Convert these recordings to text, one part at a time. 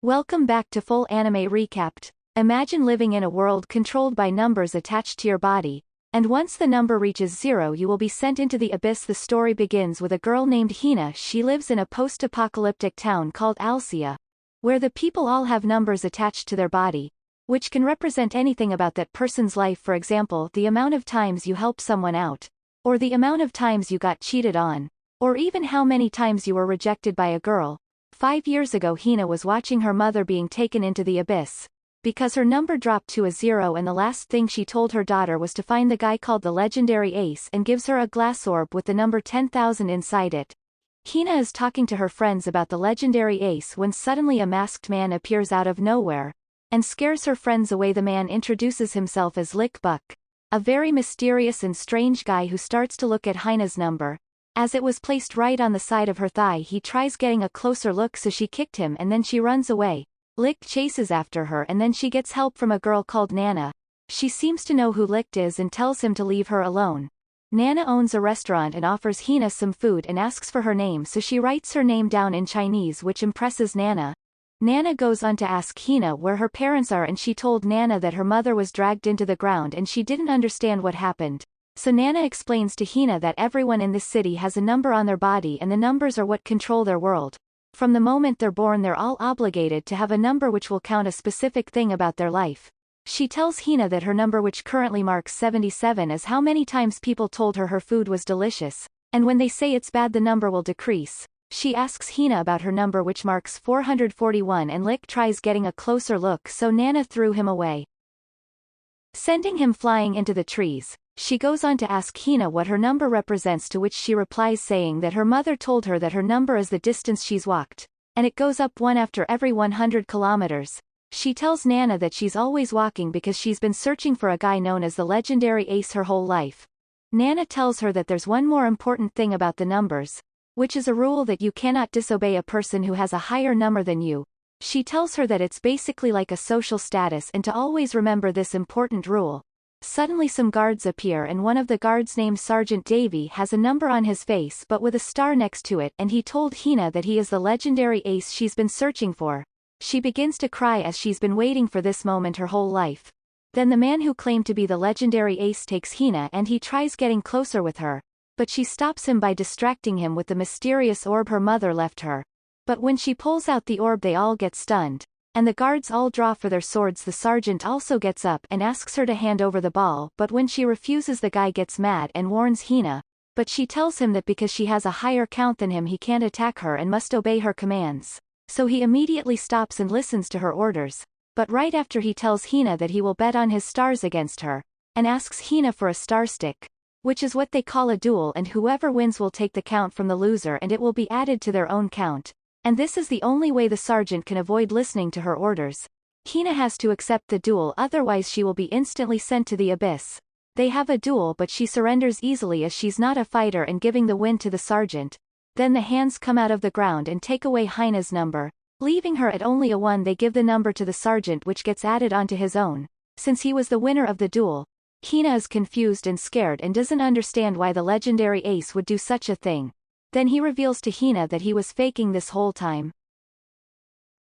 Welcome back to Full Anime Recapped. Imagine living in a world controlled by numbers attached to your body, and once the number reaches 0 you will be sent into the abyss. The story begins with a girl named Hina. She lives in a post-apocalyptic town called Alcia, where the people all have numbers attached to their body, which can represent anything about that person's life. For example, the amount of times you helped someone out, or the amount of times you got cheated on, or even how many times you were rejected by a girl. 5 years ago Hina was watching her mother being taken into the abyss, because her number dropped to a 0, and the last thing she told her daughter was to find the guy called the legendary ace and gives her a glass orb with the number 10,000 inside it. Hina is talking to her friends about the legendary ace when suddenly a masked man appears out of nowhere, and scares her friends away. The man introduces himself as Lickbuck, a very mysterious and strange guy who starts to look at Hina's number. As it was placed right on the side of her thigh, he tries getting a closer look, so she kicked him and then she runs away. Lick chases after her and then she gets help from a girl called Nana. She seems to know who Lick is and tells him to leave her alone. Nana owns a restaurant and offers Hina some food and asks for her name, so she writes her name down in Chinese, which impresses Nana. Nana goes on to ask Hina where her parents are, and she told Nana that her mother was dragged into the ground and she didn't understand what happened. So Nana explains to Hina that everyone in this city has a number on their body and the numbers are what control their world. From the moment they're born they're all obligated to have a number which will count a specific thing about their life. She tells Hina that her number, which currently marks 77, is how many times people told her her food was delicious, and when they say it's bad the number will decrease. She asks Hina about her number, which marks 441, and Lick tries getting a closer look, so Nana threw him away, sending him flying into the trees. She goes on to ask Hina what her number represents, to which she replies saying that her mother told her that her number is the distance she's walked, and it goes up 1 after every 100 kilometers. She tells Nana that she's always walking because she's been searching for a guy known as the legendary ace her whole life. Nana tells her that there's one more important thing about the numbers, which is a rule that you cannot disobey a person who has a higher number than you. She tells her that it's basically like a social status and to always remember this important rule. Suddenly some guards appear, and one of the guards, named Sergeant Davy, has a number on his face but with a star next to it, and he told Hina that he is the legendary ace she's been searching for. She begins to cry as she's been waiting for this moment her whole life. Then the man who claimed to be the legendary ace takes Hina and he tries getting closer with her, but she stops him by distracting him with the mysterious orb her mother left her. But when she pulls out the orb they all get stunned, and the guards all draw for their swords. The sergeant also gets up and asks her to hand over the ball, but when she refuses the guy gets mad and warns Hina, but she tells him that because she has a higher count than him he can't attack her and must obey her commands. So he immediately stops and listens to her orders, but right after he tells Hina that he will bet on his stars against her, and asks Hina for a star stick, which is what they call a duel, and whoever wins will take the count from the loser and it will be added to their own count. And this is the only way the sergeant can avoid listening to her orders. Hina has to accept the duel, otherwise she will be instantly sent to the abyss. They have a duel but she surrenders easily as she's not a fighter, and giving the win to the sergeant. Then the hands come out of the ground and take away Hina's number, leaving her at only a 1. They give the number to the sergeant, which gets added onto his own, since he was the winner of the duel. Hina is confused and scared and doesn't understand why the legendary ace would do such a thing. Then he reveals to Hina that he was faking this whole time,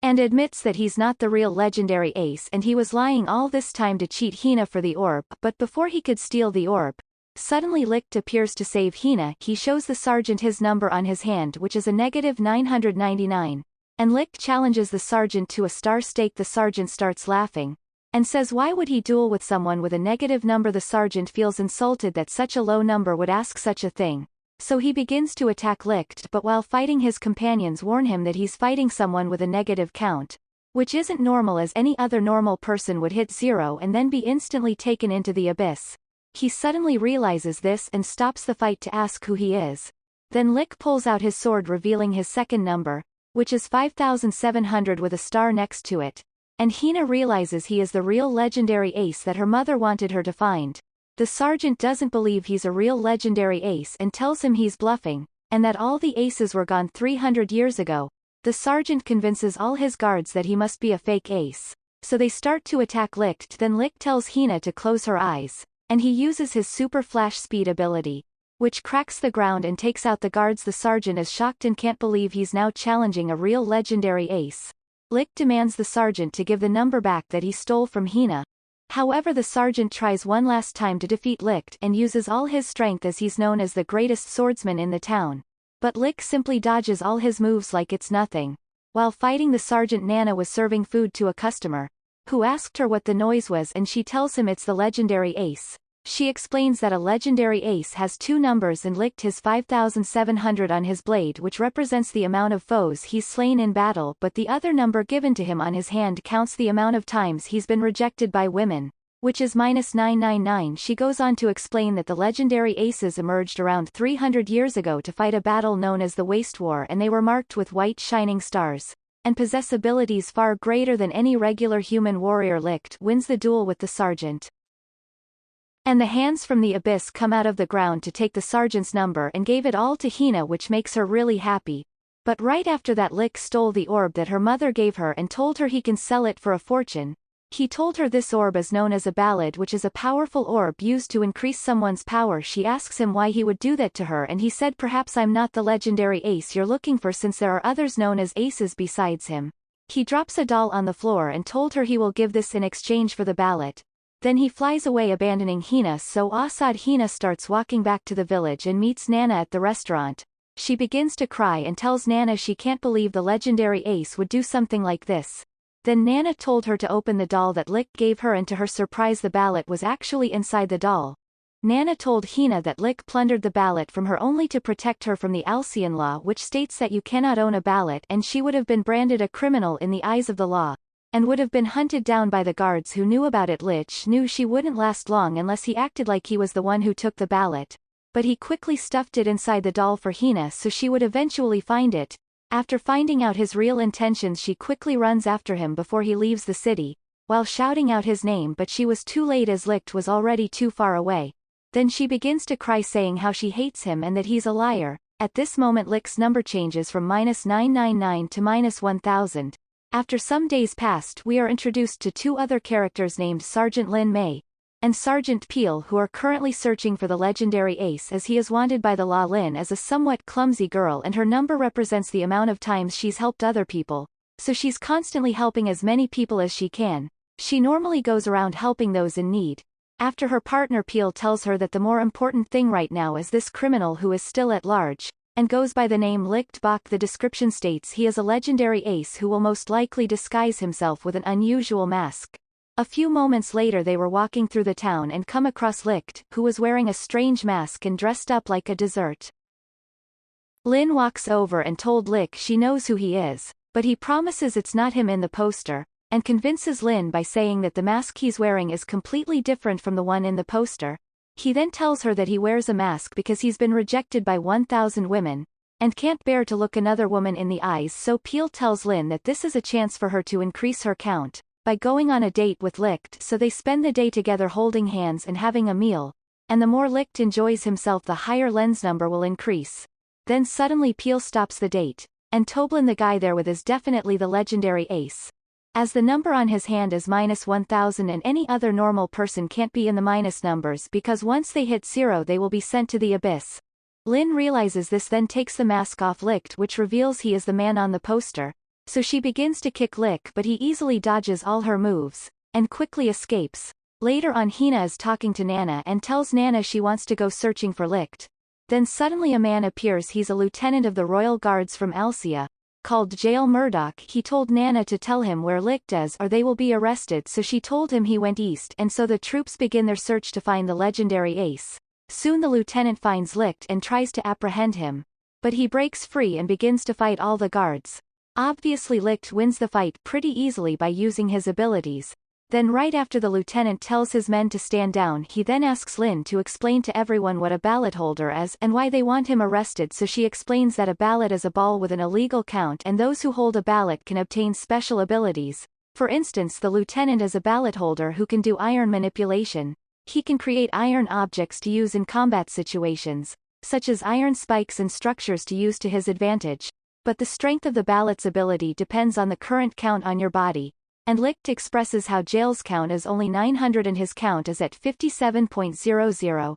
and admits that he's not the real legendary ace and he was lying all this time to cheat Hina for the orb. But before he could steal the orb, suddenly Lick appears to save Hina. He shows the sergeant his number on his hand, which is a -999, and Lick challenges the sergeant to a star stake. The sergeant starts laughing, and says why would he duel with someone with a negative number. The sergeant feels insulted that such a low number would ask such a thing. So he begins to attack Licht, but while fighting his companions warn him that he's fighting someone with a negative count, which isn't normal, as any other normal person would hit 0 and then be instantly taken into the abyss. He suddenly realizes this and stops the fight to ask who he is. Then Lick pulls out his sword, revealing his second number, which is 5700 with a star next to it, and Hina realizes he is the real legendary ace that her mother wanted her to find. The sergeant doesn't believe he's a real legendary ace and tells him he's bluffing, and that all the aces were gone 300 years ago. The sergeant convinces all his guards that he must be a fake ace, so they start to attack Licht. Then Licht tells Hina to close her eyes, and he uses his super flash speed ability, which cracks the ground and takes out the guards. The sergeant is shocked and can't believe he's now challenging a real legendary ace. Licht demands the sergeant to give the number back that he stole from Hina. However, the sergeant tries one last time to defeat Licht and uses all his strength as he's known as the greatest swordsman in the town. But Licht simply dodges all his moves like it's nothing. While fighting the sergeant, Nana was serving food to a customer, who asked her what the noise was, and she tells him it's the legendary ace. She explains that a legendary ace has two numbers and Licht his 5,700 on his blade, which represents the amount of foes he's slain in battle, but the other number given to him on his hand counts the amount of times he's been rejected by women, which is -999. She goes on to explain that the legendary aces emerged around 300 years ago to fight a battle known as the Waste War, and they were marked with white shining stars, and possess abilities far greater than any regular human warrior. Licht wins the duel with the sergeant, and the hands from the abyss come out of the ground to take the sergeant's number and gave it all to Hina, which makes her really happy. But right after that, Licht stole the orb that her mother gave her and told her he can sell it for a fortune. He told her this orb is known as a ballad, which is a powerful orb used to increase someone's power. She asks him why he would do that to her, and he said, perhaps I'm not the legendary ace you're looking for, since there are others known as aces besides him. He drops a doll on the floor and told her he will give this in exchange for the ballad. Then he flies away, abandoning Hina. So Assad Hina starts walking back to the village and meets Nana at the restaurant. She begins to cry and tells Nana she can't believe the legendary ace would do something like this. Then Nana told her to open the doll that Licht gave her, and to her surprise the ballad was actually inside the doll. Nana told Hina that Licht plundered the ballad from her only to protect her from the Alcian law, which states that you cannot own a ballad, and she would have been branded a criminal in the eyes of the law, and would have been hunted down by the guards who knew about it. Licht knew she wouldn't last long unless he acted like he was the one who took the ballad, but he quickly stuffed it inside the doll for Hina so she would eventually find it. After finding out his real intentions, she quickly runs after him before he leaves the city, while shouting out his name, but she was too late as Licht was already too far away. Then she begins to cry, saying how she hates him and that he's a liar. At this moment, Licht's number changes from -999 to -1000. After some days passed, we are introduced to two other characters named Sergeant Lin Mei and Sergeant Peel, who are currently searching for the legendary ace, as he is wanted by the law. Lin is a somewhat clumsy girl, and her number represents the amount of times she's helped other people, so she's constantly helping as many people as she can. She normally goes around helping those in need. After her partner Peel tells her that the more important thing right now is this criminal who is still at large, and goes by the name Licht Bach. The description states he is a legendary ace who will most likely disguise himself with an unusual mask. A few moments later, they were walking through the town and come across Licht, who was wearing a strange mask and dressed up like a dessert. Lin walks over and told Licht she knows who he is, but he promises it's not him in the poster, and convinces Lin by saying that the mask he's wearing is completely different from the one in the poster. He then tells her that he wears a mask because he's been rejected by 1,000 women, and can't bear to look another woman in the eyes. So Peel tells Lin that this is a chance for her to increase her count by going on a date with Licht. So they spend the day together holding hands and having a meal, and the more Licht enjoys himself, the higher Lin's number will increase. Then suddenly Peel stops the date, and Toblin, the guy there with, is definitely the legendary ace, as the number on his hand is -1000, and any other normal person can't be in the minus numbers because once they hit 0 they will be sent to the abyss. Lin realizes this, then takes the mask off Licht, which reveals he is the man on the poster. So she begins to kick Licht, but he easily dodges all her moves, and quickly escapes. Later on, Hina is talking to Nana and tells Nana she wants to go searching for Licht. Then suddenly a man appears. He's a lieutenant of the royal guards from Alcia, called Jail Murdoch. He told Nana to tell him where Licht is or they will be arrested, so she told him he went east, and so the troops begin their search to find the legendary ace. Soon the lieutenant finds Licht and tries to apprehend him, but he breaks free and begins to fight all the guards. Obviously Licht wins the fight pretty easily by using his abilities. Then right after the lieutenant tells his men to stand down, he then asks Lin to explain to everyone what a ballot holder is and why they want him arrested. So she explains that a ballot is a ball with an illegal count, and those who hold a ballot can obtain special abilities. For instance, the lieutenant is a ballot holder who can do iron manipulation. He can create iron objects to use in combat situations, such as iron spikes and structures to use to his advantage. But the strength of the ballot's ability depends on the current count on your body. And Licht expresses how Jail's count is only 900 and his count is at 57.00.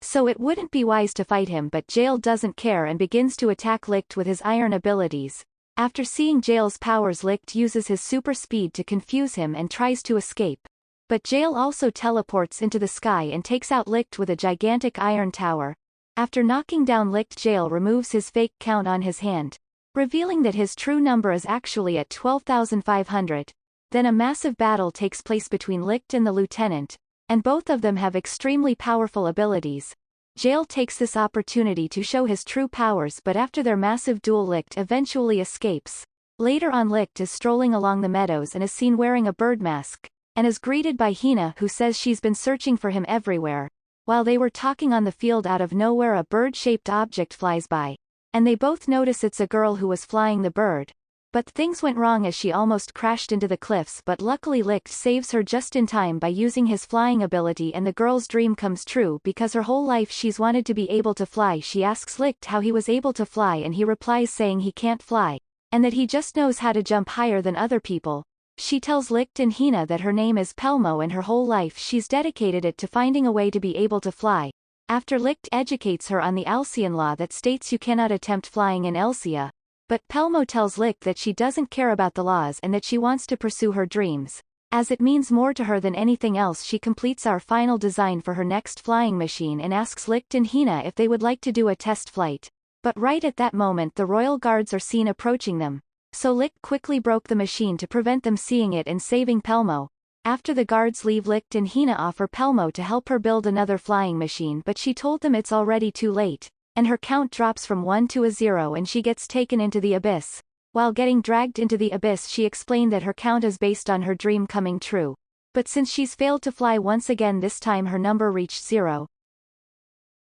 So it wouldn't be wise to fight him, but Jail doesn't care and begins to attack Licht with his iron abilities. After seeing Jail's powers, Licht uses his super speed to confuse him and tries to escape. But Jail also teleports into the sky and takes out Licht with a gigantic iron tower. After knocking down Licht, Jail removes his fake count on his hand, revealing that his true number is actually at 12,500. Then a massive battle takes place between Licht and the lieutenant, and both of them have extremely powerful abilities. Jail takes this opportunity to show his true powers, but after their massive duel, Licht eventually escapes. Later on, Licht is strolling along the meadows and is seen wearing a bird mask, and is greeted by Hina, who says she's been searching for him everywhere. While they were talking on the field, out of nowhere a bird-shaped object flies by, and they both notice it's a girl who was flying the bird. But things went wrong as she almost crashed into the cliffs, but luckily Licht saves her just in time by using his flying ability, and the girl's dream comes true because her whole life she's wanted to be able to fly. She asks Licht how he was able to fly, and he replies saying he can't fly, and that he just knows how to jump higher than other people. She tells Licht and Hina that her name is Pelmo and her whole life she's dedicated it to finding a way to be able to fly. After Licht educates her on the Alcian law that states you cannot attempt flying in Alcia. But Pelmo tells Licht that she doesn't care about the laws and that she wants to pursue her dreams, as it means more to her than anything else. She completes our final design for her next flying machine and asks Licht and Hina if they would like to do a test flight. But right at that moment the royal guards are seen approaching them, so Licht quickly broke the machine to prevent them seeing it and saving Pelmo. After the guards leave, Licht and Hina offer Pelmo to help her build another flying machine, but she told them it's already too late, and her count drops from 1 to a 0 and she gets taken into the abyss. While getting dragged into the abyss, she explained that her count is based on her dream coming true. But since she's failed to fly once again, this time her number reached 0.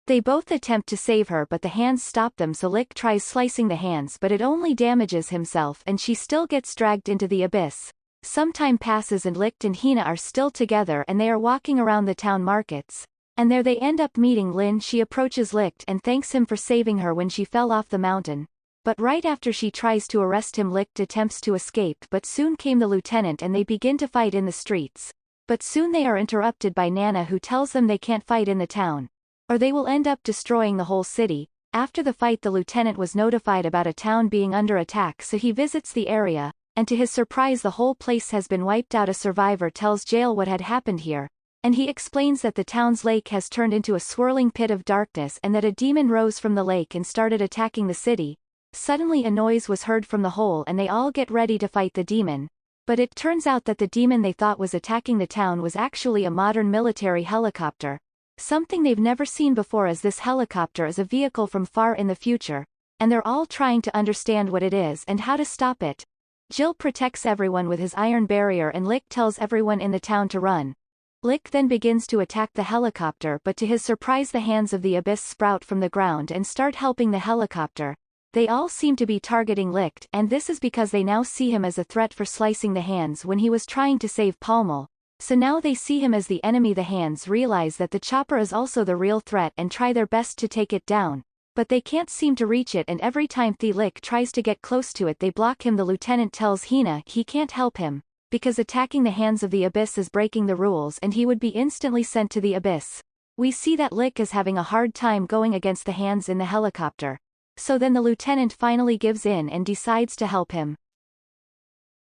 They both attempt to save her, but the hands stop them, so Licht tries slicing the hands, but it only damages himself and she still gets dragged into the abyss. Some time passes and Licht and Hina are still together and they are walking around the town markets. And there they end up meeting Lin. She approaches Licht and thanks him for saving her when she fell off the mountain. But right after she tries to arrest him, Licht attempts to escape, but soon came the lieutenant and they begin to fight in the streets. But soon they are interrupted by Nana, who tells them they can't fight in the town, or they will end up destroying the whole city. After the fight, the lieutenant was notified about a town being under attack, so he visits the area, and to his surprise the whole place has been wiped out. A survivor tells Jail what had happened here, and he explains that the town's lake has turned into a swirling pit of darkness and that a demon rose from the lake and started attacking the city. Suddenly a noise was heard from the hole and they all get ready to fight the demon. But it turns out that the demon they thought was attacking the town was actually a modern military helicopter. Something they've never seen before, as this helicopter is a vehicle from far in the future, and they're all trying to understand what it is and how to stop it. Jill protects everyone with his iron barrier and Licht tells everyone in the town to run. Licht then begins to attack the helicopter, but to his surprise the hands of the abyss sprout from the ground and start helping the helicopter. They all seem to be targeting Licht, and this is because they now see him as a threat for slicing the hands when he was trying to save Palmel. So now they see him as the enemy. The hands realize that the chopper is also the real threat and try their best to take it down. But they can't seem to reach it, and every time Licht tries to get close to it they block him. The lieutenant tells Hina he can't help him, because attacking the hands of the abyss is breaking the rules and he would be instantly sent to the abyss. We see that Licht is having a hard time going against the hands in the helicopter. So then the lieutenant finally gives in and decides to help him.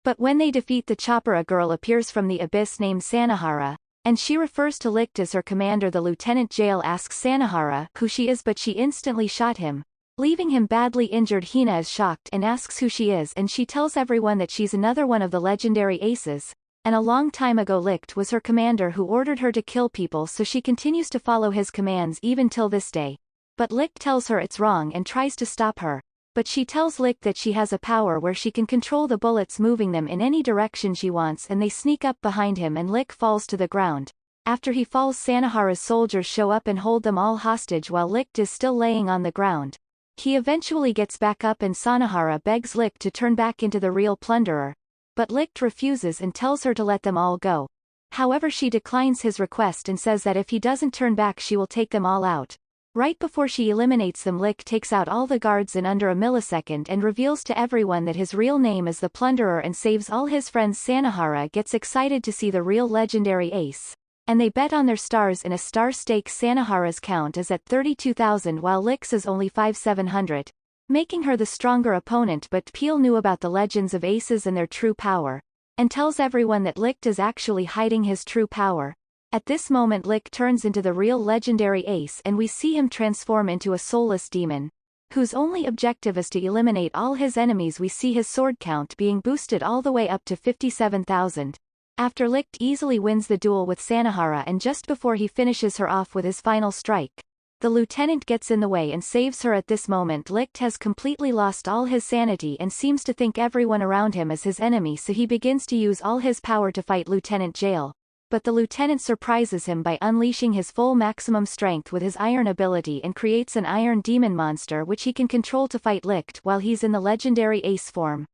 But when they defeat the chopper, a girl appears from the abyss named Sanahara, and she refers to Licht as her commander. The lieutenant Jail asks Sanahara who she is, but she instantly shot him, leaving him badly injured. Hina is shocked and asks who she is, and she tells everyone that she's another one of the legendary aces, and a long time ago Licht was her commander who ordered her to kill people, so she continues to follow his commands even till this day. But Licht tells her it's wrong and tries to stop her. But she tells Licht that she has a power where she can control the bullets, moving them in any direction she wants, and they sneak up behind him and Licht falls to the ground. After he falls, Sanahara's soldiers show up and hold them all hostage while Licht is still laying on the ground. He eventually gets back up and Sanahara begs Licht to turn back into the real Plunderer. But Licht refuses and tells her to let them all go. However, she declines his request and says that if he doesn't turn back she will take them all out. Right before she eliminates them, Licht takes out all the guards in under a millisecond and reveals to everyone that his real name is the Plunderer and saves all his friends. Sanahara gets excited to see the real legendary ace, and they bet on their stars in a star stake. Sanahara's count is at 32,000 while Licht's is only 5,700. making her the stronger opponent. But Peel knew about the legends of aces and their true power, and tells everyone that Licht is actually hiding his true power. At this moment Licht turns into the real legendary ace and we see him transform into a soulless demon, whose only objective is to eliminate all his enemies. We see his sword count being boosted all the way up to 57,000. After Licht easily wins the duel with Sanahara and just before he finishes her off with his final strike, the lieutenant gets in the way and saves her. At this moment Licht has completely lost all his sanity and seems to think everyone around him is his enemy, so he begins to use all his power to fight Lieutenant Jail. But the lieutenant surprises him by unleashing his full maximum strength with his iron ability and creates an iron demon monster which he can control to fight Licht while he's in the legendary ace form.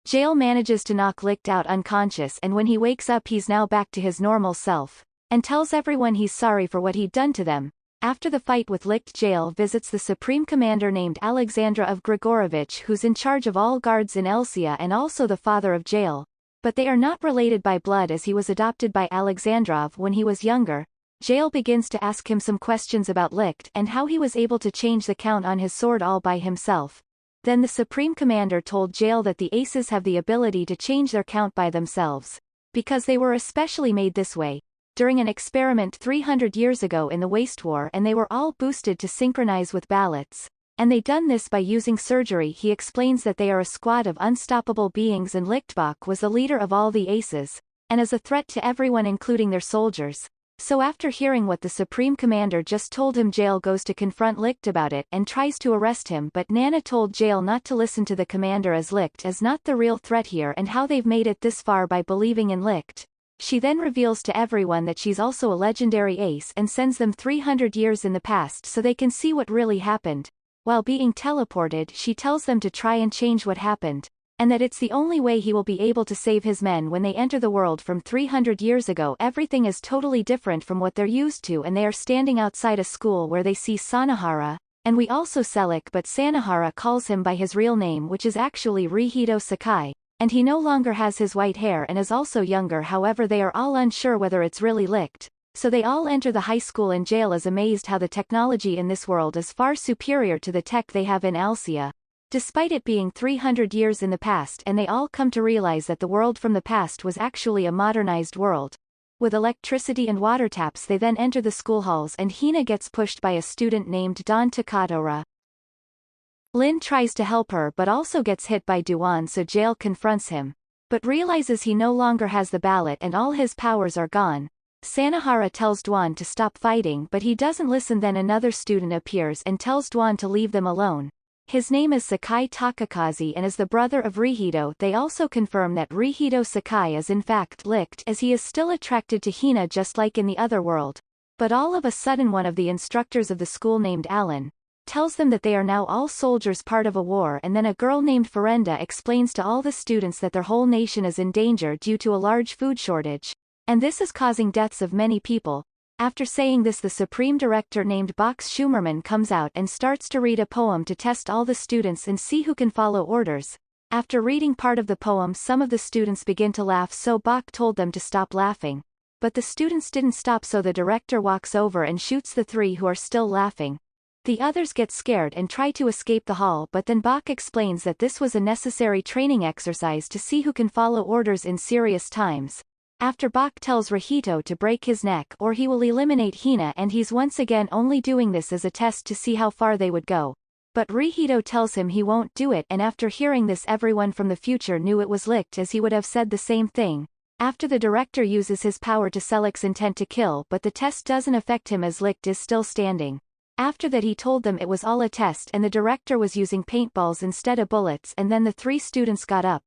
Jail manages to knock Licht out unconscious, and when he wakes up he's now back to his normal self, and tells everyone he's sorry for what he'd done to them. After the fight with Licht, Jail visits the Supreme Commander named Alexandra of Grigorovich, who's in charge of all guards in Alcia and also the father of Jail. But they are not related by blood as he was adopted by Alexandrov when he was younger. Jail begins to ask him some questions about Licht and how he was able to change the count on his sword all by himself. Then the Supreme Commander told Jail that the aces have the ability to change their count by themselves, because they were especially made this way during an experiment 300 years ago in the Waste War, and they were all boosted to synchronize with ballots. And they done this by using surgery. He explains that they are a squad of unstoppable beings and Lichtbach was the leader of all the aces, and is a threat to everyone including their soldiers. So after hearing what the Supreme Commander just told him, Jail goes to confront Licht about it and tries to arrest him, but Nana told Jail not to listen to the commander as Licht is not the real threat here and how they've made it this far by believing in Licht. She then reveals to everyone that she's also a legendary ace and sends them 300 years in the past so they can see what really happened. While being teleported, she tells them to try and change what happened, and that it's the only way he will be able to save his men. When they enter the world from 300 years ago, everything is totally different from what they're used to, and they are standing outside a school where they see Sanahara, and we also Selik, but Sanahara calls him by his real name, which is actually Rihito Sakai, and he no longer has his white hair and is also younger. However, they are all unsure whether it's really Licht. So they all enter the high school, and Jail is amazed how the technology in this world is far superior to the tech they have in Alcia, despite it being 300 years in the past, and they all come to realize that the world from the past was actually a modernized world. With electricity and water taps, they then enter the school halls and Hina gets pushed by a student named Don Takatora. Lin tries to help her but also gets hit by Duan, so Jail confronts him, but realizes he no longer has the ballot and all his powers are gone. Sanahara tells Duan to stop fighting but he doesn't listen. Then another student appears and tells Duan to leave them alone. His name is Sakai Takakazi and is the brother of Rihito. They also confirm that Rihito Sakai is in fact Licht, as he is still attracted to Hina just like in the other world. But all of a sudden one of the instructors of the school named Alan tells them that they are now all soldiers part of a war, and then a girl named Ferenda explains to all the students that their whole nation is in danger due to a large food shortage, and this is causing deaths of many people. After saying this, the Supreme Director named Box Schumerman comes out and starts to read a poem to test all the students and see who can follow orders. After reading part of the poem, some of the students begin to laugh, so Bach told them to stop laughing. But the students didn't stop, so the director walks over and shoots the three who are still laughing. The others get scared and try to escape the hall, but then Bach explains that this was a necessary training exercise to see who can follow orders in serious times. After Bach tells Rihito to break his neck or he will eliminate Hina, and he's once again only doing this as a test to see how far they would go. But Rihito tells him he won't do it, and after hearing this everyone from the future knew it was Licht, as he would have said the same thing. After the director uses his power to Selik's intent to kill, but the test doesn't affect him as Licht is still standing. After that he told them it was all a test and the director was using paintballs instead of bullets, and then the three students got up.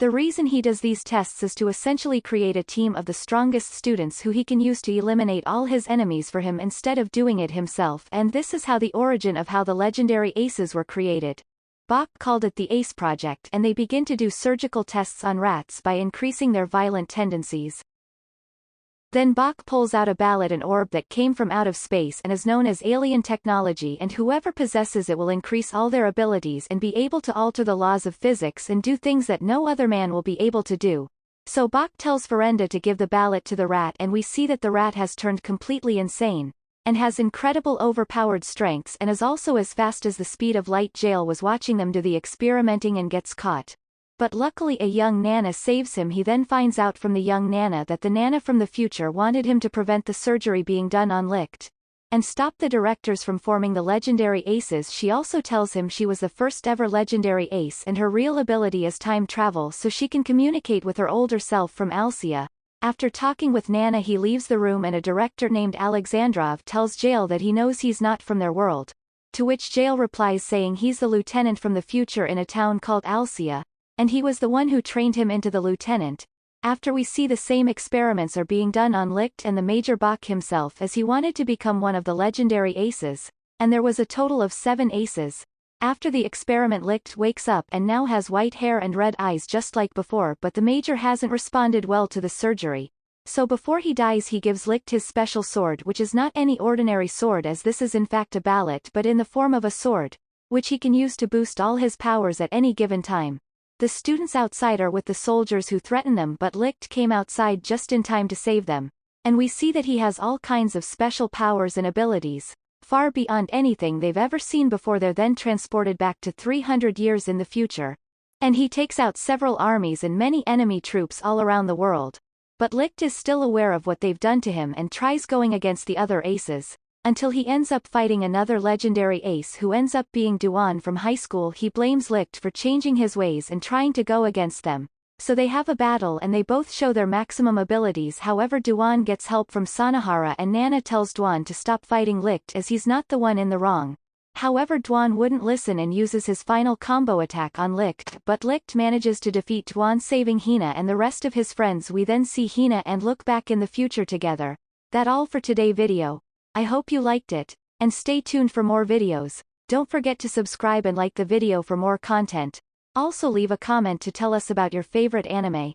The reason he does these tests is to essentially create a team of the strongest students who he can use to eliminate all his enemies for him instead of doing it himself, and this is how the origin of how the legendary aces were created. Bach called it the ACE Project, and they begin to do surgical tests on rats by increasing their violent tendencies. Then Bach pulls out a ballot, an orb that came from out of space and is known as alien technology, and whoever possesses it will increase all their abilities and be able to alter the laws of physics and do things that no other man will be able to do. So Bach tells Ferenda to give the ballot to the rat, and we see that the rat has turned completely insane, and has incredible overpowered strengths and is also as fast as the speed of light. Jail was watching them do the experimenting and gets caught. But luckily a young Nana saves him. He then finds out from the young Nana that the Nana from the future wanted him to prevent the surgery being done on Licht, and stop the directors from forming the legendary aces. She also tells him she was the first ever legendary ace and her real ability is time travel so she can communicate with her older self from Alcia. After talking with Nana he leaves the room and a director named Alexandrov tells Jail that he knows he's not from their world. To which Jail replies saying he's the lieutenant from the future in a town called Alcia, and he was the one who trained him into the lieutenant. After we see the same experiments are being done on Licht and the Major Bach himself as he wanted to become one of the legendary aces, and there was a total of 7 aces. After the experiment Licht wakes up and now has white hair and red eyes just like before, but the Major hasn't responded well to the surgery. So before he dies he gives Licht his special sword, which is not any ordinary sword as this is in fact a mallet but in the form of a sword, which he can use to boost all his powers at any given time. The students outside are with the soldiers who threaten them but Licht came outside just in time to save them, and we see that he has all kinds of special powers and abilities, far beyond anything they've ever seen before. They're then transported back to 300 years in the future, and he takes out several armies and many enemy troops all around the world. But Licht is still aware of what they've done to him and tries going against the other aces, until he ends up fighting another legendary ace who ends up being Duan from high school. He blames Licht for changing his ways and trying to go against them. So they have a battle and they both show their maximum abilities. However, Duan gets help from Sanahara and Nana tells Duan to stop fighting Licht as he's not the one in the wrong. However, Duan wouldn't listen and uses his final combo attack on Licht, but Licht manages to defeat Duan, saving Hina and the rest of his friends. We then see Hina and look back in the future together. That all for today video. I hope you liked it, and stay tuned for more videos. Don't forget to subscribe and like the video for more content. Also leave a comment to tell us about your favorite anime.